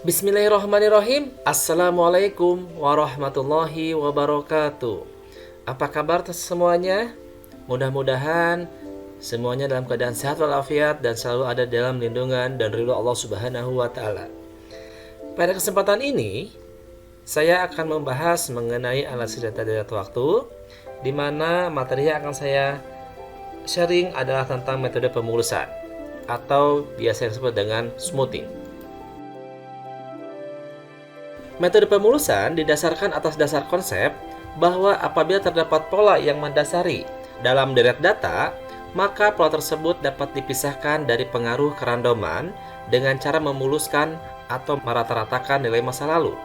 Bismillahirrahmanirrahim. Assalamualaikum warahmatullahi wabarakatuh. Apa kabar semuanya? Mudah-mudahan semuanya dalam keadaan sehat walafiat dan selalu ada dalam lindungan dan ridho Allah Subhanahu wa taala. Pada kesempatan ini, saya akan membahas mengenai analisis data dari waktu, di mana materi yang akan saya sharing adalah tentang metode pemulusan atau biasa disebut dengan smoothing. Metode pemulusan didasarkan atas dasar konsep bahwa apabila terdapat pola yang mendasari dalam deret data, maka pola tersebut dapat dipisahkan dari pengaruh kerandoman dengan cara memuluskan atau merata-ratakan nilai masa lalu.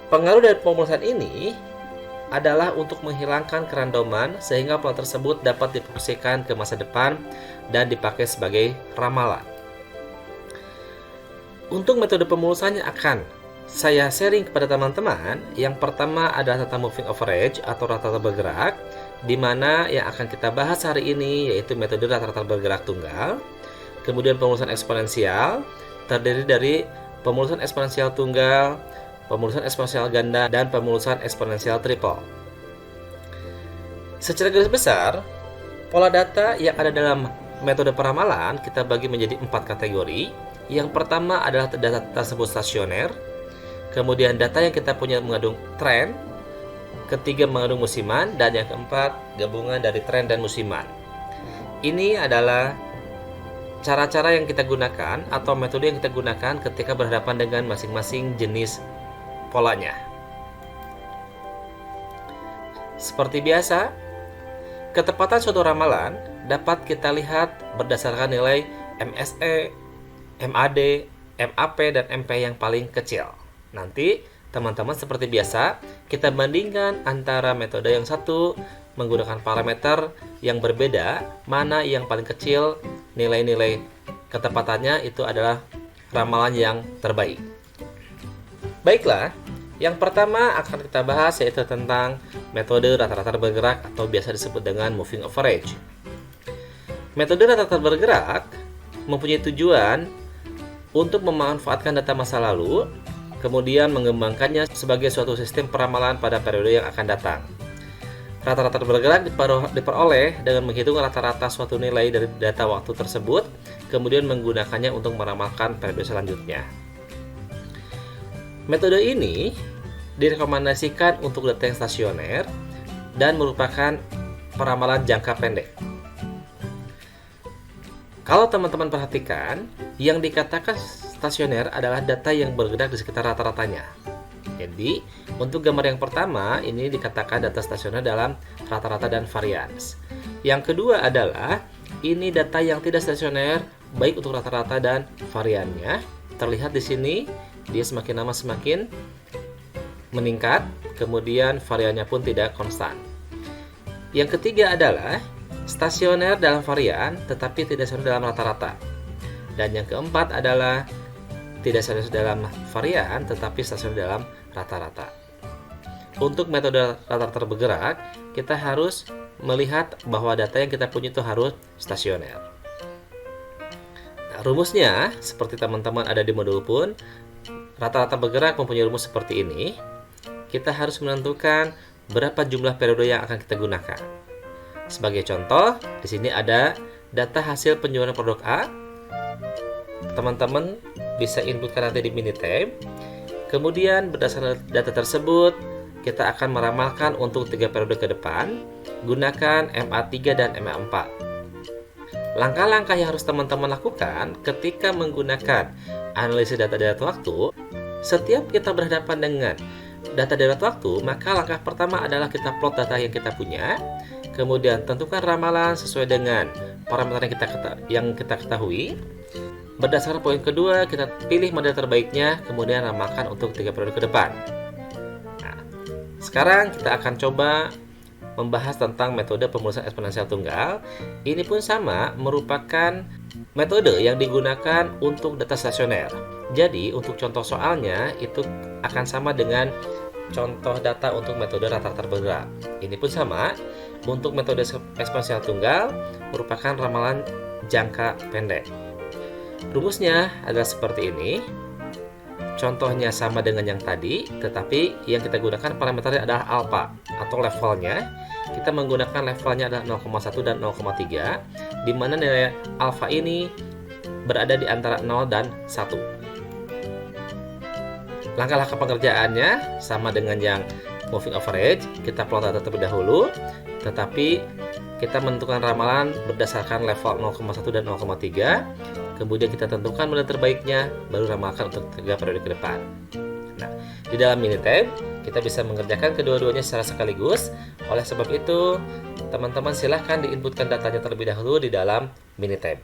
Pengaruh dari pemulusan ini adalah untuk menghilangkan kerandoman sehingga pola tersebut dapat diproyeksikan ke masa depan dan dipakai sebagai ramalan. Untuk metode pemulusannya akan saya sharing kepada teman-teman. Yang pertama adalah tentang moving average atau rata-rata bergerak, di mana yang akan kita bahas hari ini yaitu metode rata-rata bergerak tunggal. Kemudian pemulusan eksponensial terdiri dari pemulusan eksponensial tunggal, pemulusan eksponensial ganda, dan pemulusan eksponensial triple. Secara garis besar, pola data yang ada dalam metode peramalan kita bagi menjadi 4 kategori. Yang pertama adalah data tersebut stasioner. Kemudian data yang kita punya mengandung tren, ketiga mengandung musiman, dan yang keempat gabungan dari tren dan musiman. Ini adalah cara-cara yang kita gunakan atau metode yang kita gunakan ketika berhadapan dengan masing-masing jenis polanya. Seperti biasa, ketepatan suatu ramalan dapat kita lihat berdasarkan nilai MSE, MAD, MAP, dan MP yang paling kecil. Nanti teman-teman seperti biasa kita bandingkan antara metode yang satu menggunakan parameter yang berbeda, mana yang paling kecil nilai-nilai ketepatannya itu adalah ramalan yang terbaik. Baiklah, yang pertama akan kita bahas yaitu tentang metode rata-rata bergerak atau biasa disebut dengan moving average. Metode rata-rata bergerak mempunyai tujuan untuk memanfaatkan data masa lalu, kemudian mengembangkannya sebagai suatu sistem peramalan pada periode yang akan datang. Rata-rata bergerak diperoleh dengan menghitung rata-rata suatu nilai dari data waktu tersebut, kemudian menggunakannya untuk meramalkan periode selanjutnya. Metode ini direkomendasikan untuk data yang stasioner dan merupakan peramalan jangka pendek. Kalau teman-teman perhatikan, yang dikatakan stasioner adalah data yang bergerak di sekitar rata-ratanya. Jadi, untuk gambar yang pertama, ini dikatakan data stasioner dalam rata-rata dan varians. Yang kedua adalah, ini data yang tidak stasioner, baik untuk rata-rata dan variannya. Terlihat di sini, dia semakin lama semakin meningkat, kemudian variannya pun tidak konstan. Yang ketiga adalah, stasioner dalam varian, tetapi tidak stasioner dalam rata-rata. Dan yang keempat adalah tidak stasioner dalam varian, tetapi stasioner dalam rata-rata. Untuk metode rata-rata bergerak, kita harus melihat bahwa data yang kita punya itu harus stasioner. Nah, rumusnya, seperti teman-teman ada di modul pun, rata-rata bergerak mempunyai rumus seperti ini. Kita harus menentukan berapa jumlah periode yang akan kita gunakan. Sebagai contoh, di sini ada data hasil penjualan produk A. Teman-teman bisa inputkan nanti di Minitab. Kemudian berdasarkan data tersebut, kita akan meramalkan untuk 3 periode ke depan, gunakan MA3 dan MA4. Langkah-langkah yang harus teman-teman lakukan ketika menggunakan analisis data deret waktu, setiap kita berhadapan dengan data deret waktu, maka langkah pertama adalah kita plot data yang kita punya. Kemudian tentukan ramalan sesuai dengan parameter yang kita ketahui. Berdasarkan poin kedua, kita pilih model terbaiknya, kemudian ramalkan untuk 3 periode ke depan. Nah, sekarang kita akan coba membahas tentang metode pemulusan eksponensial tunggal. Ini pun sama, merupakan metode yang digunakan untuk data stasioner. Jadi, untuk contoh soalnya itu akan sama dengan contoh data untuk metode rata-rata bergerak. Ini pun sama, untuk metode eksponensial tunggal merupakan ramalan jangka pendek. Rumusnya adalah seperti ini. Contohnya sama dengan yang tadi, tetapi yang kita gunakan parameternya adalah alfa atau levelnya. Kita menggunakan levelnya adalah 0,1 dan 0,3, di mana nilai alfa ini berada di antara 0 dan 1. Langkah-langkah pengerjaannya sama dengan yang moving average. Kita plot data terlebih dahulu, tetapi kita menentukan ramalan berdasarkan level 0,1 dan 0,3. Kemudian kita tentukan model terbaiknya, baru ramalkan untuk 3 periode ke depan. Nah, di dalam Minitab kita bisa mengerjakan kedua-duanya secara sekaligus. Oleh sebab itu, teman-teman silahkan diinputkan datanya terlebih dahulu di dalam Minitab.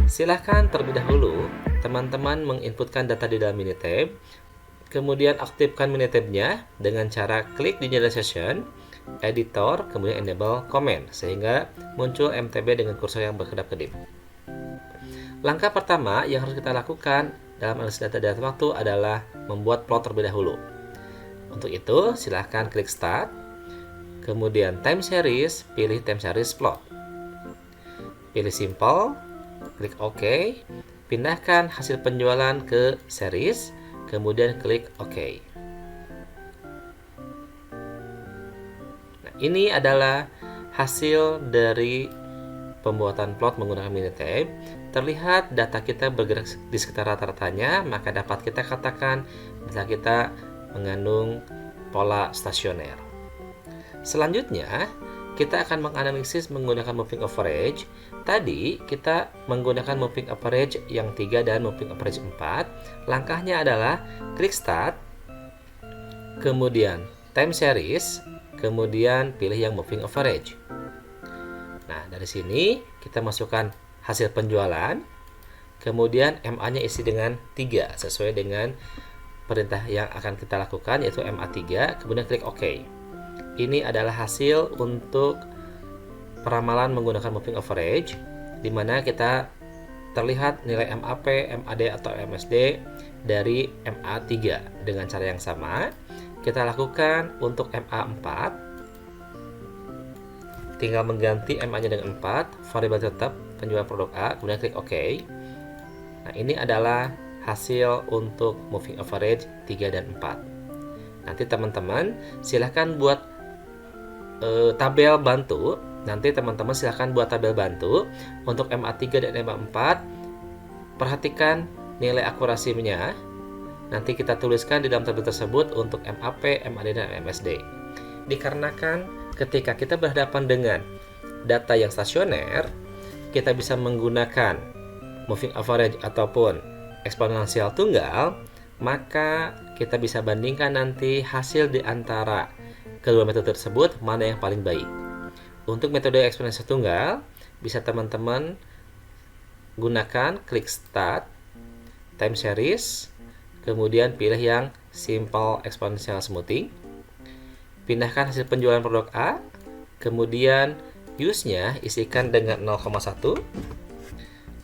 Silahkan terlebih dahulu teman-teman menginputkan data di dalam Minitab, kemudian aktifkan Minitab-nya dengan cara klik di jendela session, editor, kemudian enable comment, sehingga muncul MTB dengan kursor yang berkedap-kedip. Langkah pertama yang harus kita lakukan dalam analisis data dalam waktu adalah membuat plot terlebih dahulu. Untuk itu, silahkan klik Start, kemudian Time Series, pilih Time Series Plot. Pilih Simple, klik OK, pindahkan hasil penjualan ke Series, kemudian klik OK. Nah, ini adalah hasil dari pembuatan plot menggunakan Minitab. Terlihat data kita bergerak di sekitar rata-ratanya, maka dapat kita katakan data kita mengandung pola stasioner. Selanjutnya, kita akan menganalisis menggunakan moving average. Tadi kita menggunakan moving average yang 3 dan moving average 4. Langkahnya adalah klik Start, kemudian Time Series, kemudian pilih yang moving average. Nah, dari sini kita masukkan hasil penjualan, kemudian MA-nya isi dengan 3 sesuai dengan perintah yang akan kita lakukan, yaitu MA3, kemudian klik OK. Ini adalah hasil untuk peramalan menggunakan moving average, di mana kita terlihat nilai MAP, MAD atau MSD dari MA3 dengan cara yang sama. Kita lakukan untuk MA4, tinggal mengganti MA-nya dengan 4, variabel tetap penjualan produk A, kemudian klik OK. Nah, ini adalah hasil untuk moving average 3 dan 4. Nanti teman-teman silahkan buat tabel bantu. Nanti teman-teman silahkan buat tabel bantu untuk MA3 dan MA4. Perhatikan nilai akurasinya. Nanti kita tuliskan di dalam tabel tersebut untuk MAP, MAD, dan MSD. Dikarenakan ketika kita berhadapan dengan data yang stasioner, kita bisa menggunakan moving average ataupun eksponensial tunggal, maka kita bisa bandingkan nanti hasil di antara kedua metode tersebut mana yang paling baik. Untuk metode eksponensial tunggal bisa teman-teman gunakan klik Start, Time Series, kemudian pilih yang Simple Exponential Smoothing. Pindahkan hasil penjualan produk A, kemudian use-nya isikan dengan 0,1,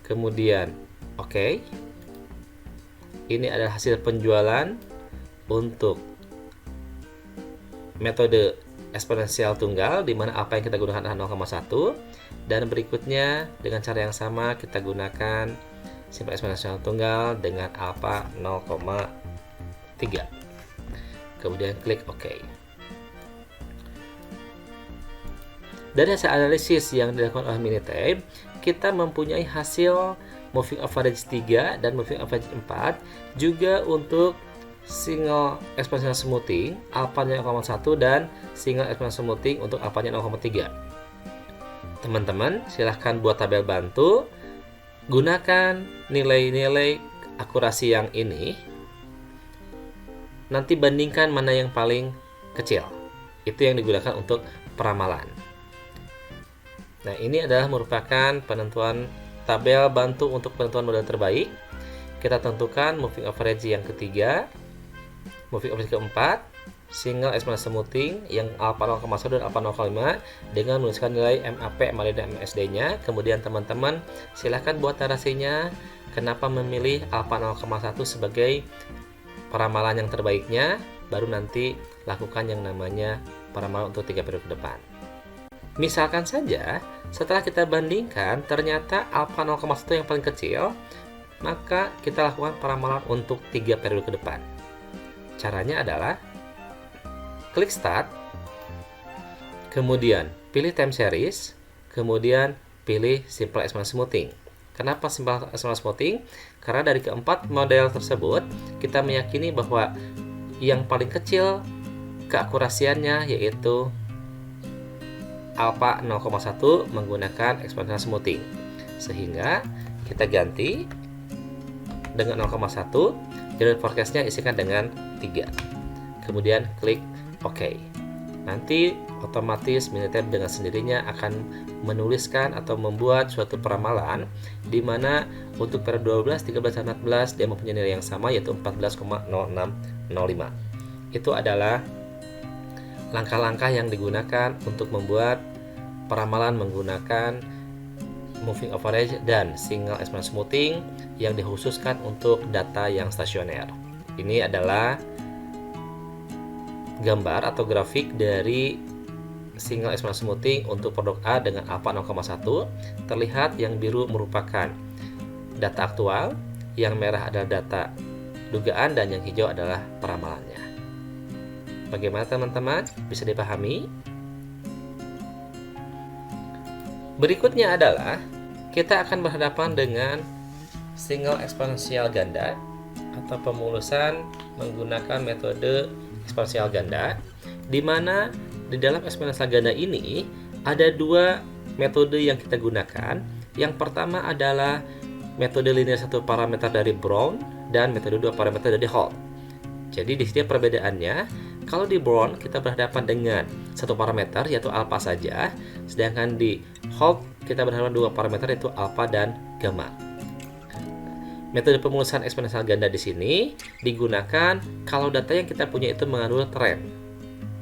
kemudian OK. Ini adalah hasil penjualan untuk metode eksponensial tunggal, di mana apa yang kita gunakan adalah 0,1, dan berikutnya dengan cara yang sama kita gunakan simple eksponensial tunggal dengan alfa 0,3. Kemudian klik OK. Dari hasil analisis yang dilakukan oleh Minitab, kita mempunyai hasil moving average 3 dan moving average 4, juga untuk single exponential smoothing alpha-nya 0,1 dan single exponential smoothing untuk alpha-nya 0,3. Teman-teman silahkan buat tabel bantu, gunakan nilai-nilai akurasi yang ini, nanti bandingkan mana yang paling kecil. Itu yang digunakan untuk peramalan. Nah, ini adalah merupakan penentuan tabel bantu untuk penentuan model terbaik. Kita tentukan moving average yang ketiga, moving average keempat, single exponential smoothing yang alpha 0,1 dan alpha 0,5 dengan menuliskan nilai MAP, MAD, dan MSD-nya. Kemudian teman-teman silahkan buat narasinya, kenapa memilih alfa 0,1 sebagai peramalan yang terbaiknya, baru nanti lakukan yang namanya peramalan untuk 3 periode ke depan. Misalkan saja, setelah kita bandingkan, ternyata alfa 0,1 yang paling kecil, maka kita lakukan peramalan untuk 3 periode ke depan. Caranya adalah klik Start, kemudian pilih Time Series, kemudian pilih Simple Exponential Smoothing. Kenapa Simple Exponential Smoothing? Karena dari keempat model tersebut, kita meyakini bahwa yang paling kecil keakurasiannya yaitu alfa 0,1 menggunakan exponential smoothing. Sehingga kita ganti dengan 0,1, jalur forecast-nya isikan dengan 3. Kemudian klik OK. Nanti otomatis Minitab dengan sendirinya akan menuliskan atau membuat suatu peramalan di mana untuk periode 12, 13, dan 14 dia mempunyai nilai yang sama yaitu 14,0605. Itu adalah langkah-langkah yang digunakan untuk membuat peramalan menggunakan moving average dan single exponential smoothing yang dikhususkan untuk data yang stasioner. Ini adalah gambar atau grafik dari single exponential smoothing untuk produk A dengan alfa 0,1. Terlihat yang biru merupakan data aktual, yang merah adalah data dugaan, dan yang hijau adalah peramalannya. Bagaimana teman-teman? Bisa dipahami? Berikutnya adalah kita akan berhadapan dengan single eksponensial ganda atau pemulusan menggunakan metode eksponensial ganda, di mana di dalam eksponensial ganda ini ada dua metode yang kita gunakan. Yang pertama adalah metode linear satu parameter dari Brown dan metode dua parameter dari Holt. Jadi di sini perbedaannya, kalau di Brown kita berhadapan dengan satu parameter yaitu alfa saja, sedangkan di Holt kita berhadapan dua parameter yaitu alfa dan gamma. Metode pemulusan eksponensial ganda di sini digunakan kalau data yang kita punya itu mengandung tren.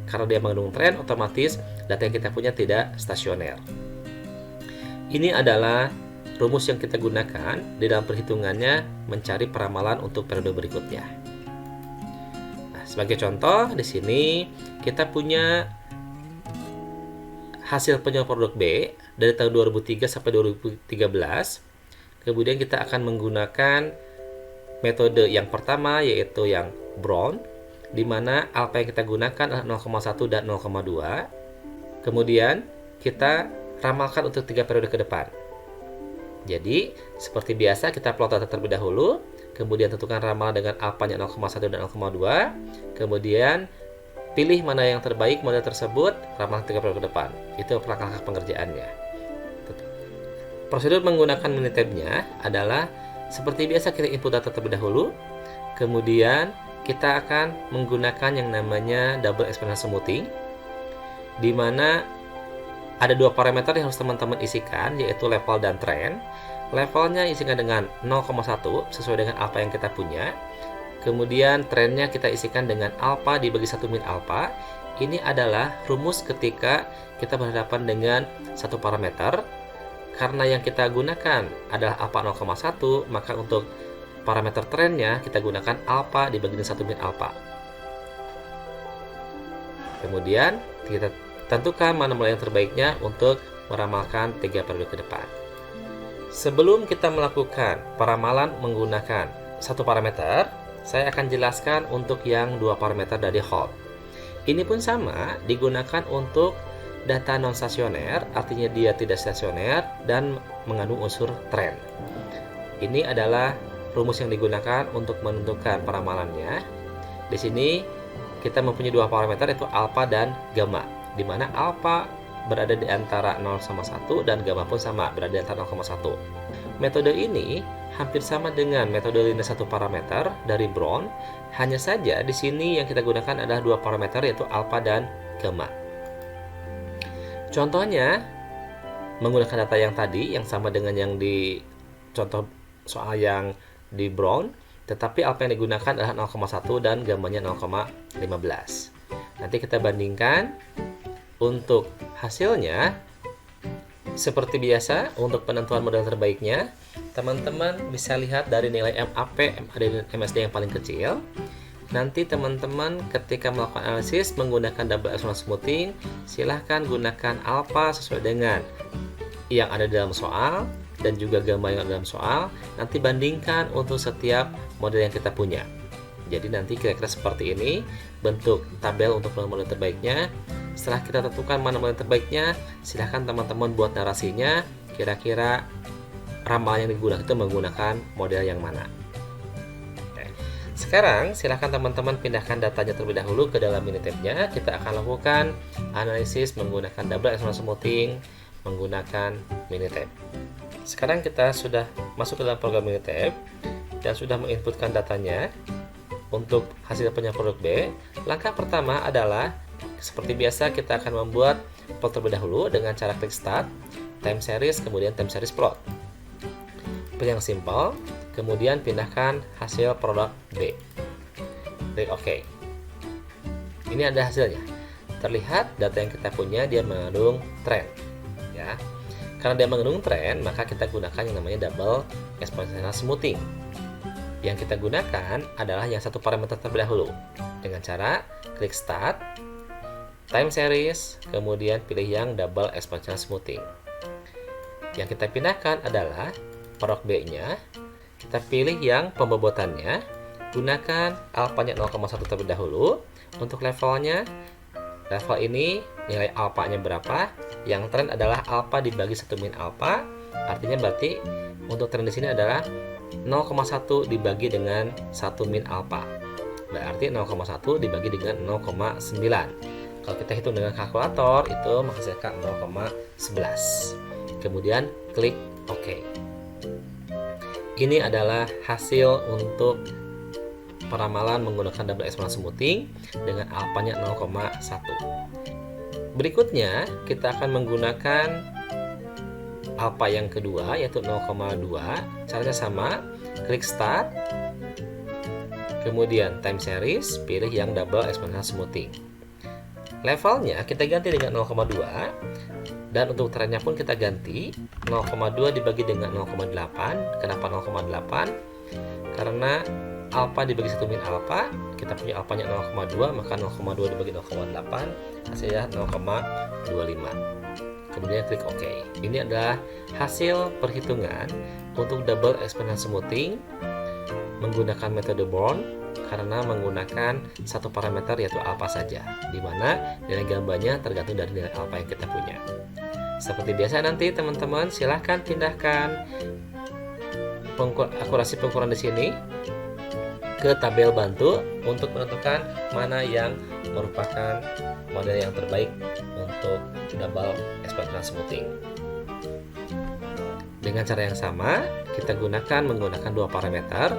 Karena dia mengandung tren, otomatis data yang kita punya tidak stasioner. Ini adalah rumus yang kita gunakan di dalam perhitungannya mencari peramalan untuk periode berikutnya. Sebagai contoh, di sini kita punya hasil penjualan produk B dari tahun 2003 sampai 2013. Kemudian kita akan menggunakan metode yang pertama yaitu yang Brown, di mana alfa yang kita gunakan adalah 0,1 dan 0,2. Kemudian kita ramalkan untuk 3 periode ke depan. Jadi, seperti biasa kita plot data terlebih dahulu, kemudian tentukan ramalan dengan alfanya 0,1 dan 0,2, kemudian pilih mana yang terbaik model tersebut, ramalan 3 periode ke depan. Itu langkah-langkah pengerjaannya. Prosedur menggunakan Minitab-nya adalah seperti biasa kita input data terlebih dahulu, kemudian kita akan menggunakan yang namanya double exponential smoothing, di mana ada dua parameter yang harus teman-teman isikan, yaitu level dan trend. Levelnya isikan dengan 0,1 sesuai dengan alfa yang kita punya. Kemudian trennya kita isikan dengan alfa dibagi 1 min alfa. Ini adalah rumus ketika kita berhadapan dengan satu parameter. Karena yang kita gunakan adalah alfa 0,1, maka untuk parameter trennya kita gunakan alfa dibagi 1 min alfa. Kemudian kita tentukan mana mulai yang terbaiknya untuk meramalkan 3 periode ke depan. Sebelum kita melakukan peramalan menggunakan satu parameter, saya akan jelaskan untuk yang dua parameter dari Holt. Ini pun sama, digunakan untuk data non-stasioner, artinya dia tidak stasioner dan mengandung unsur tren. Ini adalah rumus yang digunakan untuk menentukan peramalannya. Di sini kita mempunyai dua parameter yaitu alfa dan gamma, di mana alfa berada di antara 0 sama 1 dan gamma pun sama, berada di antara 0,1. Metode ini hampir sama dengan metode linear satu parameter dari Brown, hanya saja di sini yang kita gunakan adalah dua parameter yaitu alfa dan gamma. Contohnya menggunakan data yang tadi yang sama dengan yang di contoh soal yang di Brown, tetapi alfa yang digunakan adalah 0,1 dan gammanya 0,15. Nanti kita bandingkan. Untuk hasilnya, seperti biasa, untuk penentuan model terbaiknya, teman-teman bisa lihat dari nilai MAP, MAD, dan MSD yang paling kecil. Nanti teman-teman ketika melakukan analisis menggunakan double exponential smoothing, silahkan gunakan alpha sesuai dengan yang ada dalam soal dan juga gambar yang ada dalam soal. Nanti bandingkan untuk setiap model yang kita punya. Jadi nanti kira-kira seperti ini bentuk tabel untuk model terbaiknya. Setelah kita tentukan mana model terbaiknya, silahkan teman-teman buat narasinya. Kira-kira ramalan yang digunakan itu menggunakan model yang mana. Sekarang silahkan teman-teman pindahkan datanya terlebih dahulu ke dalam Minitab-nya. Kita akan lakukan analisis menggunakan double exponential smoothing menggunakan Minitab. Sekarang kita sudah masuk ke dalam program Minitab dan sudah menginputkan datanya untuk hasil penyerapan produk B. Langkah pertama adalah seperti biasa kita akan membuat plot terlebih dahulu dengan cara klik start, time series, kemudian time series plot. Pilih yang simple, kemudian pindahkan hasil produk B. Klik OK. Ini ada hasilnya. Terlihat data yang kita punya dia mengandung tren. Ya. Karena dia mengandung tren, maka kita gunakan yang namanya double exponential smoothing. Yang kita gunakan adalah yang satu parameter terlebih dahulu. Dengan cara klik start, time series, kemudian pilih yang double exponential smoothing. Yang kita pindahkan adalah produk B-nya. Kita pilih yang pembobotannya, gunakan alfanya 0,1 terlebih dahulu. Untuk levelnya, level ini nilai alfanya berapa? Yang tren adalah alfa dibagi 1 min alfa. Artinya berarti untuk tren di sini adalah 0,1 dibagi dengan 1 min alfa. Berarti 0,1 dibagi dengan 0,9. Kalau kita hitung dengan kalkulator itu menghasilkan 0,11. Kemudian klik OK. Ini adalah hasil untuk peramalan menggunakan double exponential smoothing dengan alfanya 0,1. Berikutnya kita akan menggunakan alfa yang kedua yaitu 0,2. Caranya sama, klik start, kemudian time series, pilih yang double exponential smoothing. Levelnya kita ganti dengan 0,2 dan untuk trennya pun kita ganti 0,2 dibagi dengan 0,8. Kenapa 0,8? Karena alfa dibagi 1 min alfa, kita punya alfanya 0,2, maka 0,2 dibagi 0,8 hasilnya 0,25. Kemudian klik OK. Ini adalah hasil perhitungan untuk double exponential smoothing menggunakan metode Born karena menggunakan satu parameter yaitu alfa saja, di mana nilai gambarnya tergantung dari nilai alfa yang kita punya. Seperti biasa nanti teman-teman silahkan pindahkan akurasi pengukuran di sini ke tabel bantu untuk menentukan mana yang merupakan model yang terbaik untuk double exponential smoothing. Dengan cara yang sama, kita menggunakan dua parameter,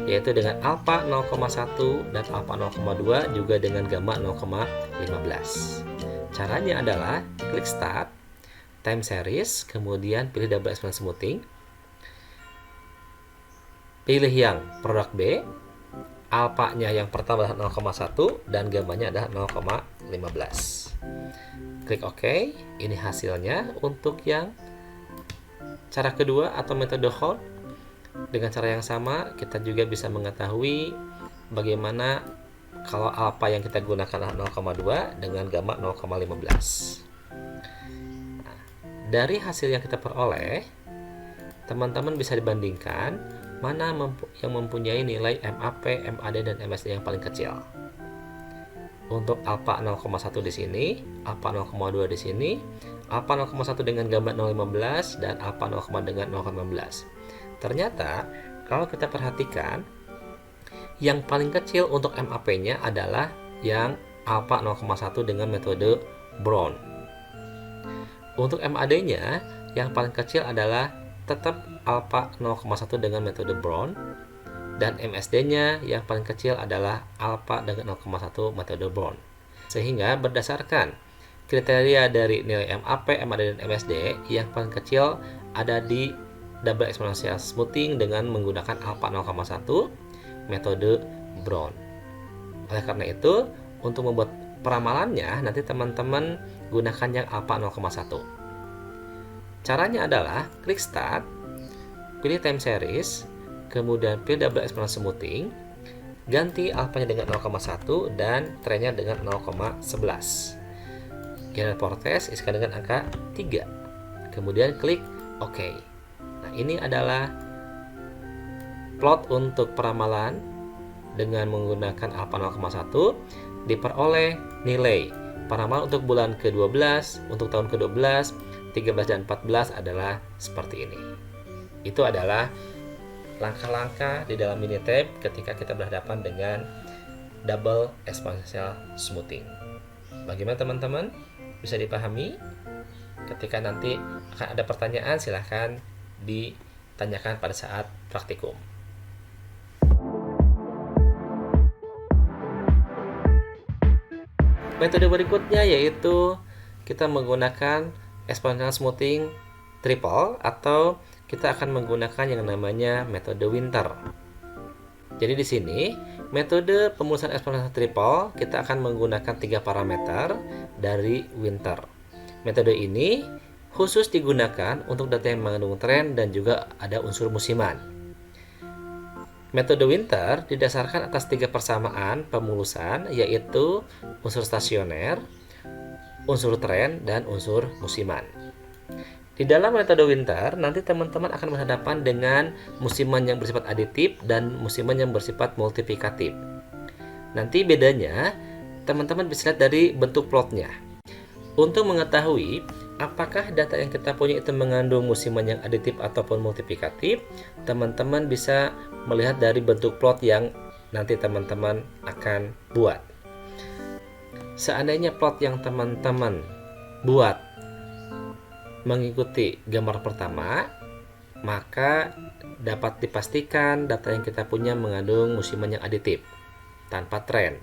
yaitu dengan alfa 0,1 dan alfa 0,2 juga dengan gamma 0,15. Caranya adalah klik start, time series, kemudian pilih double exponential smoothing. Pilih yang produk B, alfanya yang pertama adalah 0,1 dan gammanya adalah 0,15. Klik OK. Ini hasilnya untuk yang cara kedua atau metode Holt. Dengan cara yang sama kita juga bisa mengetahui bagaimana kalau alfa yang kita gunakan adalah 0,2 dengan gamma 0,15. Nah, dari hasil yang kita peroleh, teman-teman bisa dibandingkan mana yang mempunyai nilai MAP, MAD, dan MSD yang paling kecil. Untuk alfa 0,1 di sini, alfa 0,2 di sini, alfa 0,1 dengan gambar 0,15 dan alfa 0, dengan 0,15. Ternyata kalau kita perhatikan yang paling kecil untuk MAP-nya adalah yang alfa 0,1 dengan metode Brown. Untuk MAD-nya yang paling kecil adalah tetap alfa 0,1 dengan metode Brown, dan MSD-nya yang paling kecil adalah alfa dengan 0,1 metode Brown. Sehingga berdasarkan kriteria dari nilai MAP, MAD, dan MSD, yang paling kecil ada di double exponential smoothing dengan menggunakan alfa 0,1 metode Brown. Oleh karena itu, untuk membuat peramalannya nanti teman-teman gunakan yang alfa 0,1. Caranya adalah klik start, pilih time series, kemudian pilih double exponential smoothing, ganti alfanya dengan 0,1 dan trennya dengan 0,11. General forecast isikan dengan angka 3. Kemudian klik OK. Nah, ini adalah plot untuk peramalan dengan menggunakan alfa 0,1 diperoleh nilai peramalan untuk bulan ke-12, untuk tahun ke-12, 13 dan 14 adalah seperti ini. Itu adalah langkah-langkah di dalam Minitab ketika kita berhadapan dengan double exponential smoothing. Bagaimana teman-teman? Bisa dipahami? Ketika nanti akan ada pertanyaan, silahkan ditanyakan pada saat praktikum. Metode berikutnya yaitu kita menggunakan exponential smoothing triple, atau kita akan menggunakan yang namanya metode Winter. Jadi di sini metode pemulusan exponential triple kita akan menggunakan 3 parameter dari Winter. Metode ini khusus digunakan untuk data yang mengandung tren dan juga ada unsur musiman. Metode Winter didasarkan atas 3 persamaan pemulusan, yaitu unsur stasioner, unsur tren, dan unsur musiman. Di dalam metode Winter, nanti teman-teman akan berhadapan dengan musiman yang bersifat aditif dan musiman yang bersifat multiplikatif. Nanti bedanya, teman-teman bisa lihat dari bentuk plotnya. Untuk mengetahui apakah data yang kita punya itu mengandung musiman yang aditif ataupun multiplikatif, teman-teman bisa melihat dari bentuk plot yang nanti teman-teman akan buat. Seandainya plot yang teman-teman buat mengikuti gambar pertama, maka dapat dipastikan data yang kita punya mengandung musiman yang aditif tanpa tren.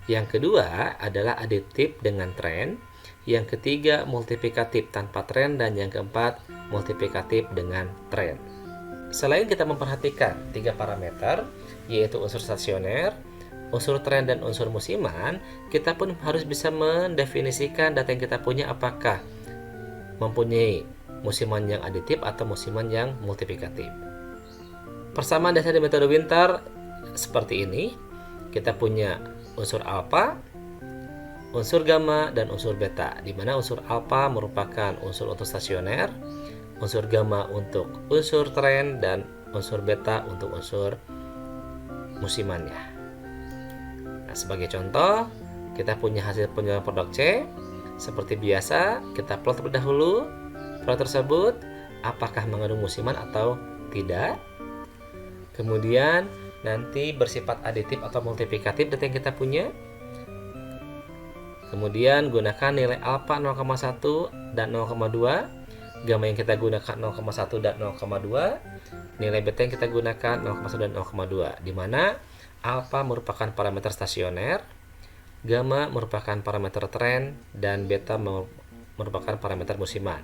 Yang kedua adalah aditif dengan tren. Yang ketiga multiplikatif tanpa tren, dan yang keempat multiplikatif dengan tren. Selain kita memperhatikan 3 parameter, yaitu unsur stasioner, unsur tren, dan unsur musiman, kita pun harus bisa mendefinisikan data yang kita punya apakah mempunyai musiman yang aditif atau musiman yang multiplikatif. Persamaan dasar di metode Winter seperti ini. Kita punya unsur alfa, unsur gamma, dan unsur beta, di mana unsur alfa merupakan unsur untuk stasioner, unsur gamma untuk unsur tren, dan unsur beta untuk unsur musimannya. Nah, sebagai contoh, kita punya hasil penjualan produk C. Seperti biasa, kita plot terlebih dahulu produk tersebut apakah mengandung musiman atau tidak. Kemudian nanti bersifat aditif atau multiplikatif data yang kita punya. Kemudian gunakan nilai alfa 0,1 dan 0,2, gamma yang kita gunakan 0,1 dan 0,2, nilai beta yang kita gunakan 0,1 dan 0,2, di mana alfa merupakan parameter stasioner, gamma merupakan parameter tren, dan beta merupakan parameter musiman.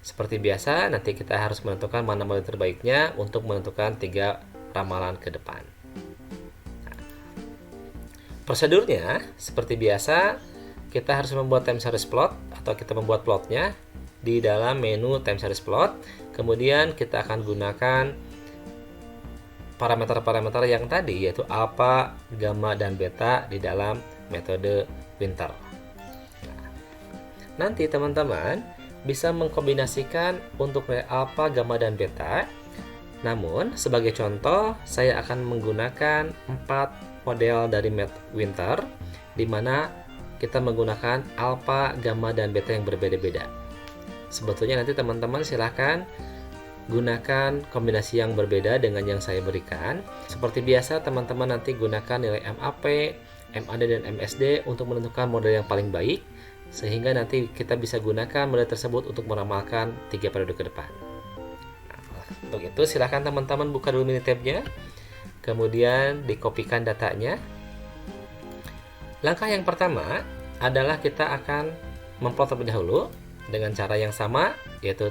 Seperti biasa, nanti kita harus menentukan mana model terbaiknya untuk menentukan 3 ramalan ke depan. Nah, prosedurnya seperti biasa, kita harus membuat time series plot, atau kita membuat plotnya di dalam menu time series plot. Kemudian kita akan gunakan parameter-parameter yang tadi, yaitu alfa, gamma, dan beta di dalam metode Winter. Nah, nanti teman-teman bisa mengkombinasikan untuk nilai alfa, gamma, dan beta. Namun sebagai contoh, saya akan menggunakan 4 model dari Winter, di mana kita menggunakan alfa, gamma, dan beta yang berbeda-beda. Sebetulnya nanti teman-teman silahkan gunakan kombinasi yang berbeda dengan yang saya berikan. Seperti biasa, teman-teman nanti gunakan nilai MAP, MAD, dan MSD untuk menentukan model yang paling baik, sehingga nanti kita bisa gunakan model tersebut untuk meramalkan 3 periode ke depan. Nah, untuk itu silahkan teman-teman buka dulu Minitab-nya, kemudian dikopikan datanya. Langkah yang pertama adalah kita akan memplot terlebih dahulu dengan cara yang sama, yaitu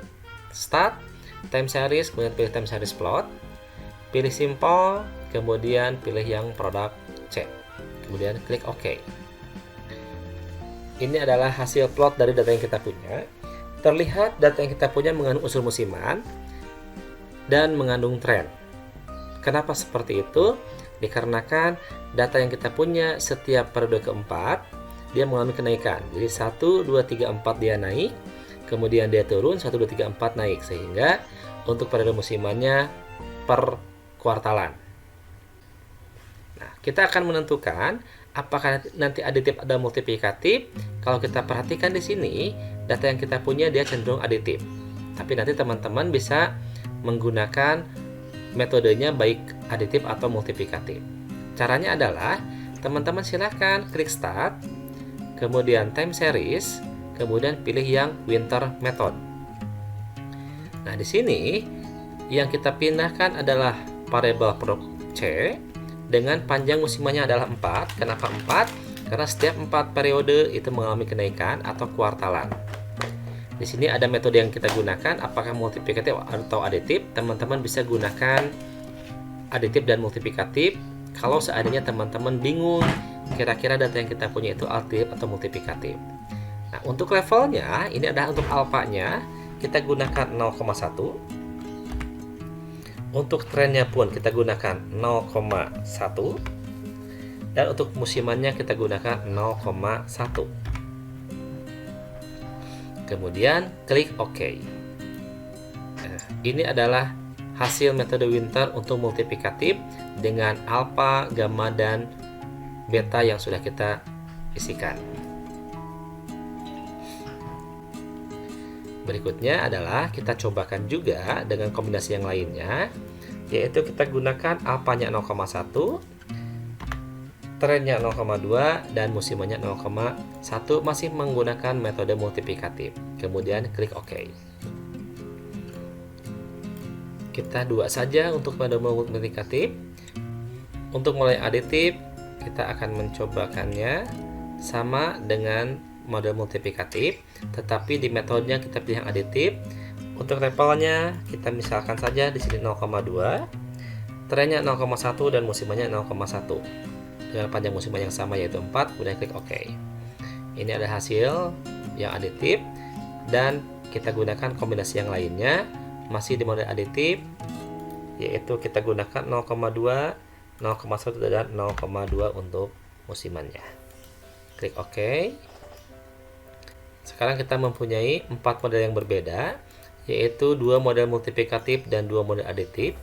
start, time series, kemudian pilih time series plot, pilih simple, kemudian pilih yang produk C, kemudian klik OK. Ini adalah hasil plot dari data yang kita punya. Terlihat data yang kita punya mengandung unsur musiman, dan mengandung tren. Kenapa seperti itu? Dikarenakan data yang kita punya setiap periode keempat dia mengalami kenaikan. Jadi 1, 2, 3, 4 dia naik, kemudian dia turun, 1, 2, 3, 4 naik. Sehingga untuk periode musimannya per kuartalan. Nah, kita akan menentukan apakah nanti aditif atau multiplikatif. Kalau kita perhatikan di sini, data yang kita punya dia cenderung aditif. Tapi nanti teman-teman bisa menggunakan metodenya baik aditif atau multiplikatif. Caranya adalah teman-teman silahkan klik start, kemudian time series, kemudian pilih yang winter method. Nah, di sini yang kita pindahkan adalah variabel produk C dengan panjang musimannya adalah 4. Kenapa 4? Karena setiap 4 periode itu mengalami kenaikan atau kuartalan. Di sini ada metode yang kita gunakan, apakah multiplikatif atau aditif. Teman-teman bisa gunakan aditif dan multiplikatif. Kalau seandainya teman-teman bingung kira-kira data yang kita punya itu aditif atau multiplikatif. Nah, untuk levelnya ini adalah untuk alfanya kita gunakan 0,1. Untuk trennya pun kita gunakan 0,1. Dan untuk musimannya kita gunakan 0,1. Kemudian klik OK. Nah, ini adalah hasil metode winter untuk multiplikatif dengan alfa, gamma, dan beta yang sudah kita isikan. Berikutnya adalah kita cobakan juga dengan kombinasi yang lainnya, yaitu kita gunakan alfanya 0,1, trennya 0,2, dan musimannya 0,1, masih menggunakan metode multiplikatif. Kemudian klik OK. Kita dua saja untuk metode multiplikatif. Untuk mulai aditif, kita akan mencobakannya sama dengan model multiplikatif, tetapi di metodenya kita pilih yang aditif. Untuk levelnya kita misalkan saja di sini 0,2, trennya 0,1 dan musimannya 0,1 dengan panjang musiman yang sama yaitu 4. Kemudian klik OK. Ini adalah hasil yang aditif dan kita gunakan kombinasi yang lainnya masih di model aditif, yaitu kita gunakan 0,2, 0,1 dan 0,2 untuk musimannya. Klik OK. Sekarang kita mempunyai 4 model yang berbeda, yaitu 2 model multiplikatif dan 2 model aditif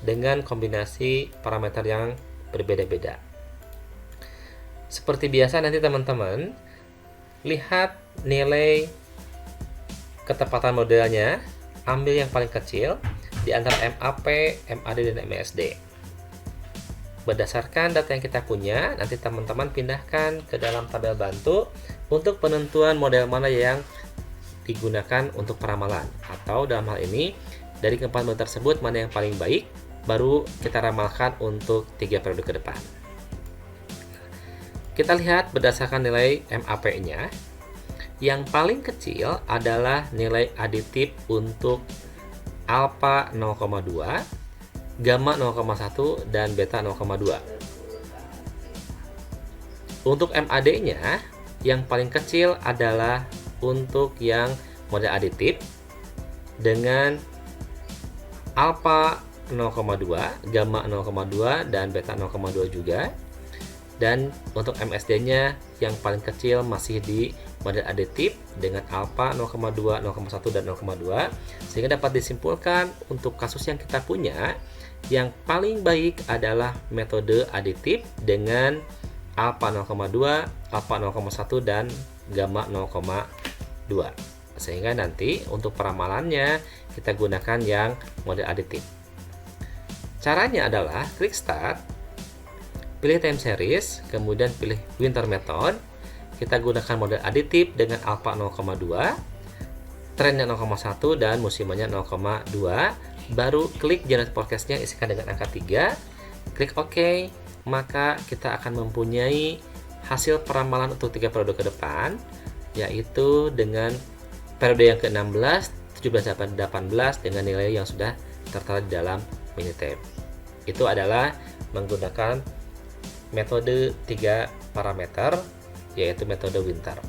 dengan kombinasi parameter yang berbeda-beda. Seperti biasa nanti teman-teman lihat nilai ketepatan modelnya, ambil yang paling kecil di antara MAP, MAD, dan MSD. Berdasarkan data yang kita punya, nanti teman-teman pindahkan ke dalam tabel bantu untuk penentuan model mana yang digunakan untuk peramalan, atau dalam hal ini dari keempat model tersebut mana yang paling baik, baru kita ramalkan untuk 3 periode ke depan. Kita lihat berdasarkan nilai MAP-nya. Yang paling kecil adalah nilai aditif untuk alfa 0,2, gamma 0,1, dan beta 0,2. Untuk MAD-nya, yang paling kecil adalah untuk yang model aditif dengan alfa 0,2, gamma 0,2, dan beta 0,2 juga. Dan untuk MSD-nya yang paling kecil masih di model aditif dengan alfa 0,2, 0,1, dan 0,2. Sehingga dapat disimpulkan untuk kasus yang kita punya, yang paling baik adalah metode aditif dengan alfa 0,2, alfa 0,1, dan gamma 0,2. Sehingga nanti untuk peramalannya kita gunakan yang model aditif. Caranya adalah klik start, pilih time series, kemudian pilih winter method. Kita gunakan model aditif dengan alfa 0,2, trennya 0,1, dan musimannya 0,2. Baru klik generate forecast-nya, isikan dengan angka 3. Klik OK, maka kita akan mempunyai hasil peramalan untuk 3 periode ke depan, yaitu dengan periode yang ke-16, 17, 18 dengan nilai yang sudah tertera di dalam Minitab. Itu adalah menggunakan metode 3 parameter, yaitu metode winter.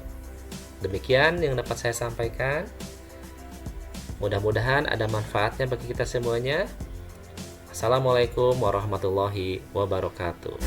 Demikian yang dapat saya sampaikan. Mudah-mudahan ada manfaatnya bagi kita semuanya. Assalamualaikum warahmatullahi wabarakatuh.